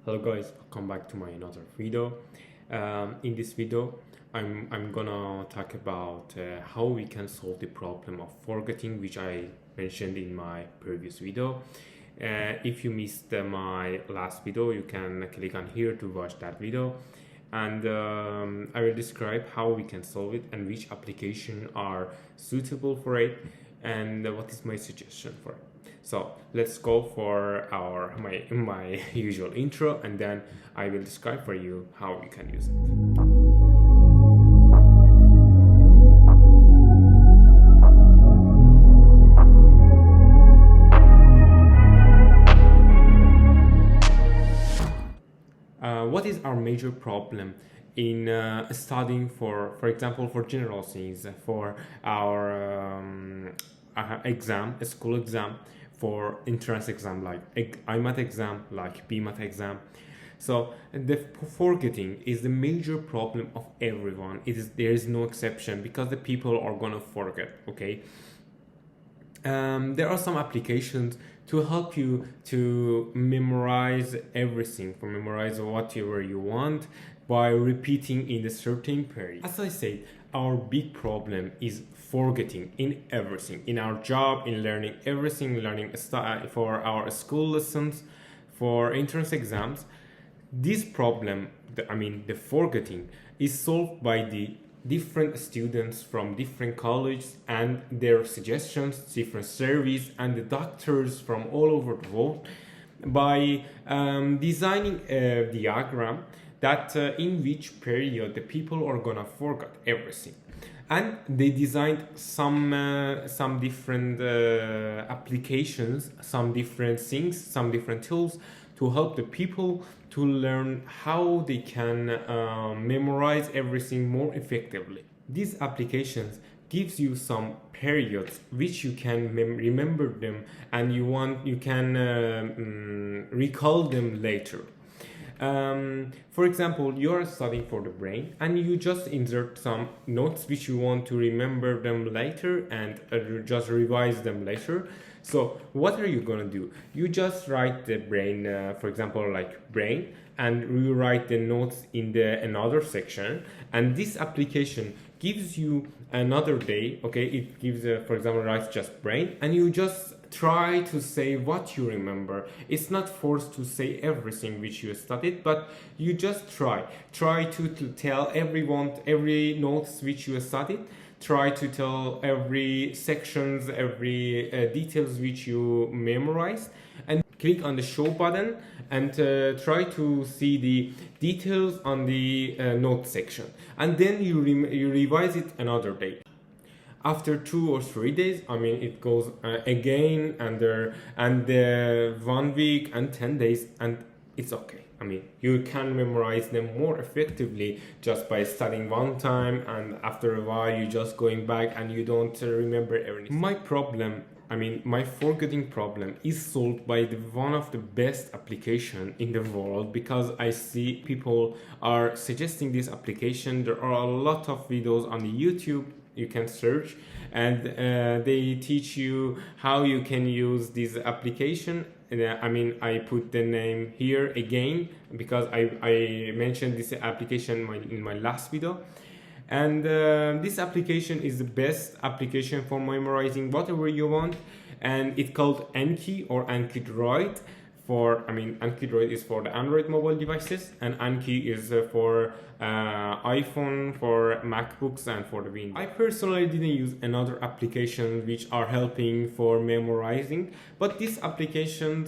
Hello guys, welcome back to my another video. In this video, I'm gonna talk about how we can solve the problem of forgetting, which I mentioned in my previous video. If you missed my last video, you can click on here to watch that video, and I will describe how we can solve it and which application are suitable for it, and what is my suggestion for it. So let's go for my usual intro, and then I will describe for you how you can use it. What is our major problem in studying for example, for general things, for our exam, a school exam, for entrance exam like IMAT exam, like BMAT exam? So the forgetting is the major problem of everyone. There is no exception, because the people are gonna forget. Okay. There are some applications to help you to memorize everything, for memorize whatever you want by repeating in a certain period. As I said, our big problem is forgetting in everything, in our job, in learning everything, learning for our school lessons, for entrance exams. This problem, the forgetting, is solved by the different students from different colleges and their suggestions, different surveys, and the doctors from all over the world, by designing a diagram that in which period the people are gonna forget everything. And they designed some different applications, some different things, some different tools to help the people to learn how they can memorize everything more effectively. These applications gives you some periods which you can remember them, and you can recall them later. For example, you are studying for the brain and you just insert some notes which you want to remember them later and just revise them later. So what are you gonna do? You just write the brain, for example, like brain, and you write the notes in the another section, and this application gives you another day. Okay, it gives for example, writes just brain, and you just try to say what you remember. It's not forced to say everything which you studied, but you just try to tell every notes which you studied. Try to tell every sections, every details which you memorized, and click on the show button and try to see the details on the note section, and then you revise it another day. After 2 or 3 days, it goes again, and 1 week and 10 days, and it's okay. You can memorize them more effectively just by studying one time, and after a while you just going back and you don't remember everything. My problem, my forgetting problem, is solved by one of the best application in the world, because I see people are suggesting this application. There are a lot of videos on the YouTube you can search, and they teach you how you can use this application. I put the name here again because I mentioned this application in my last video, and this application is the best application for memorizing whatever you want, and it's called Anki, or Anki Droid. Anki Droid is for the Android mobile devices, and Anki is for iPhone, for MacBooks, and for the Windows. I personally didn't use another application which are helping for memorizing, but this application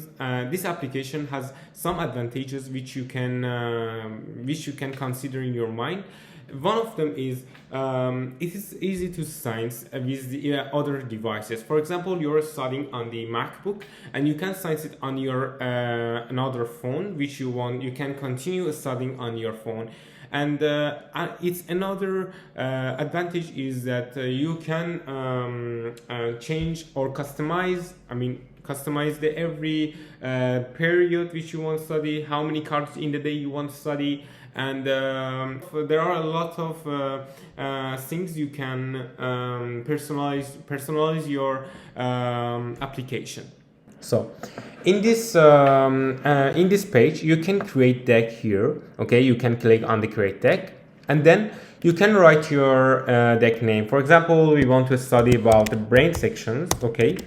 has some advantages which you can consider in your mind. One of them is it is easy to science with the other devices. For example, you're studying on the MacBook, and you can science it on your another phone which you want. You can continue studying on your phone, and it's another advantage is that you can change or customize. Customize the every period which you want to study, how many cards in the day you want to study, and there are a lot of things you can personalize your application. So in this page, you can create deck here. Okay, you can click on the create deck, and then you can write your deck name. For example, we want to study about the brain sections. Okay,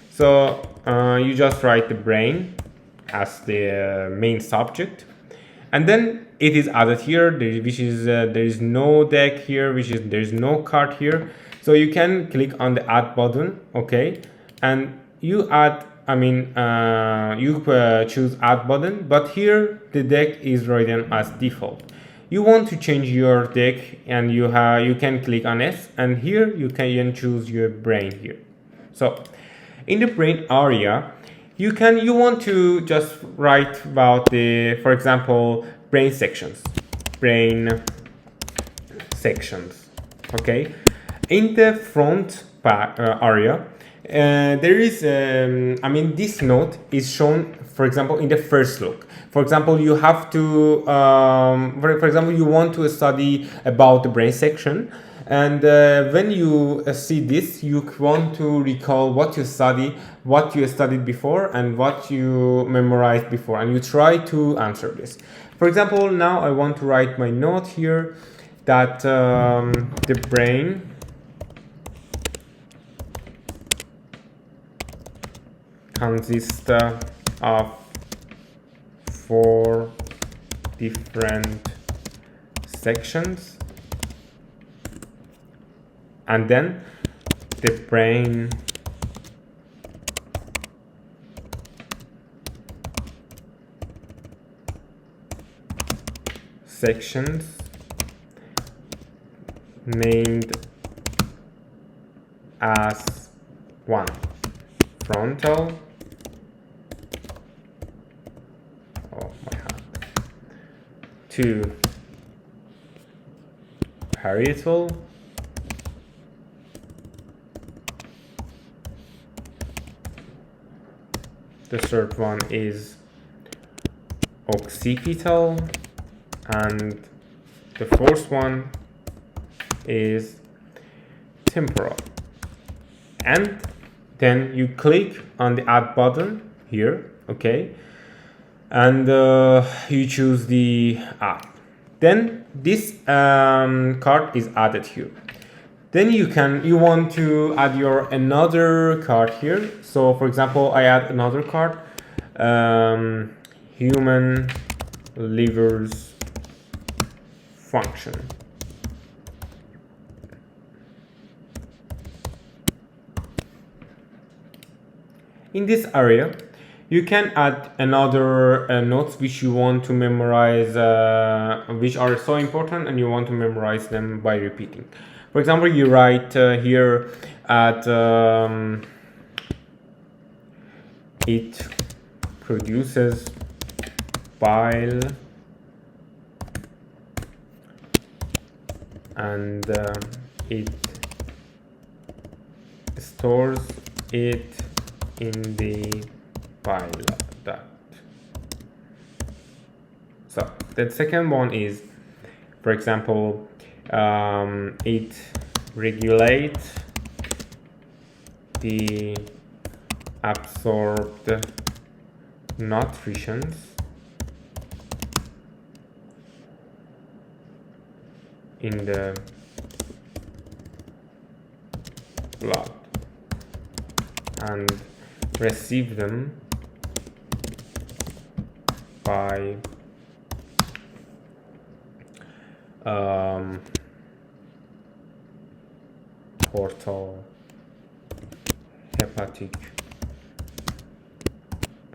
so you just write the brain as the main subject, and then it is added here. There is no deck here, there is no card here. So you can click on the add button. Okay, and you add. You choose add button, but here the deck is written as default. You want to change your deck, and you can click on S, and here you can choose your brain here. So in the brain area, you want to just write about for example, brain sections. Okay, in the front area, there is this note is shown, for example, in the first look. For example, you have to for example, you want to study about the brain section, and when you see this, you want to recall what you studied before and what you memorized before, and you try to answer this. For example, now I want to write my note here that the brain consists of 4 different sections, and then the brain sections named as 1 frontal, 2 parietal, 3rd one is occipital, and the 4th one is temporal. And then you click on the add button here. Okay, and you choose the add. Then this card is added here. Then you want to add another card here. So for example, I add another card, human liver's function. In this area, you can add another notes which you want to memorize, which are so important, and you want to memorize them by repeating. For example, you write here at it produces bile and it stores it in the bile duct. So the second one is, for example, it regulates the absorbed nutrients in the blood and receive them by portal hepatic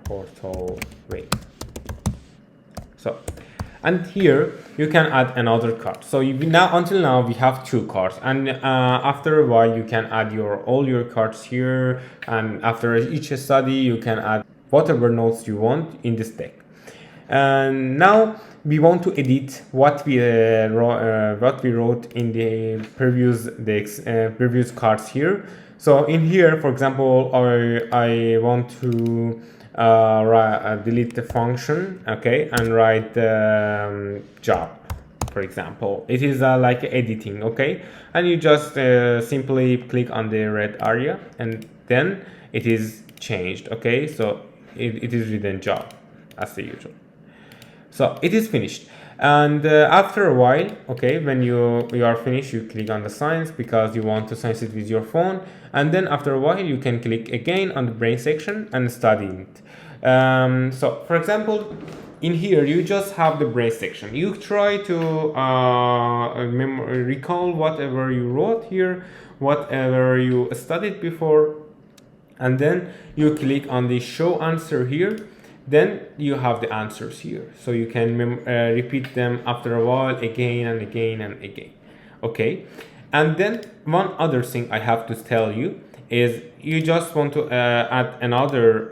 portal way. So, and here you can add another card. So until now we have 2 cards, and after a while you can add all your cards here, and after each study you can add whatever notes you want in this deck. And now we want to edit what we wrote in the previous decks, previous cards here. So in here, for example, I want to delete the function, okay, and write job, for example. It is like editing, okay, and you just simply click on the red area, and then it is changed. Okay, so it is written job as the usual. So it is finished. And after a while, okay, when you are finished, you click on the science because you want to science it with your phone. And then after a while, you can click again on the brain section and study it. So for example, in here, you just have the brain section. You try to recall whatever you wrote here, whatever you studied before, and then you click on the show answer here. Then you have the answers here, so you can repeat them after a while again and again and again. Okay, and then one other thing I have to tell you is you just want to add another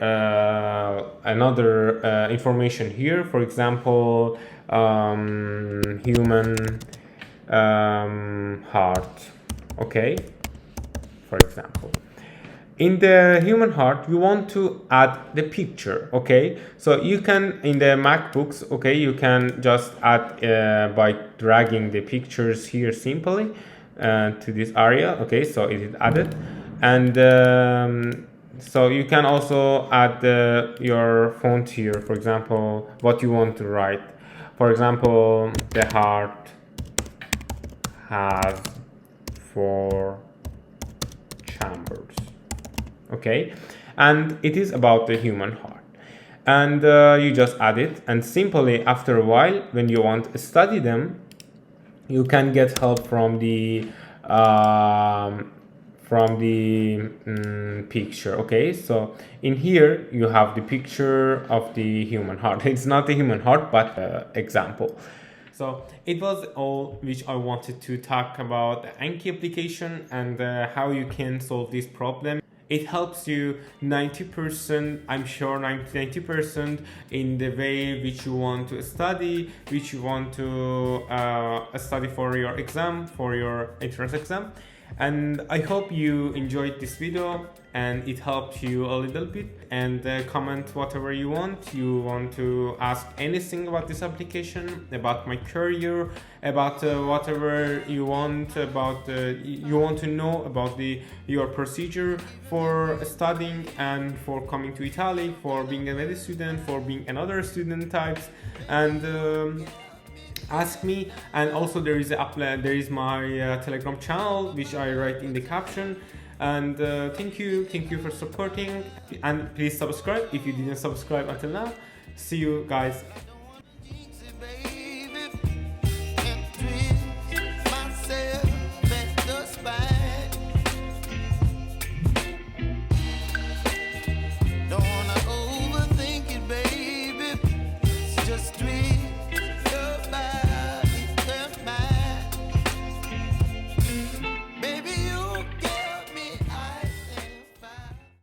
information here. For example, human heart. Okay, for example. In the human heart, you want to add the picture, okay? So you can, in the MacBooks, okay, you can just add by dragging the pictures here simply to this area, okay? So it is added. And so you can also add your font here, for example, what you want to write. For example, the heart has 4 chambers. Okay, and it is about the human heart, and you just add it, and simply after a while, when you want to study them, you can get help from the picture. Okay, so in here you have the picture of the human heart. It's not the human heart, but example. So it was all which I wanted to talk about the Anki application and how you can solve this problem. It helps you 90%, I'm sure 90% in the way which you want to study, which you want to study for your exam, for your entrance exam. And I hope you enjoyed this video and it helped you a little bit. And comment whatever you want. You want to ask anything about this application, about my career, about whatever you want, about you want to know about your procedure for studying and for coming to Italy, for being a med student, for being another student types, and ask me. And also there is my Telegram channel which I write in the caption. And thank you for supporting, and please subscribe if you didn't subscribe until now. See you guys.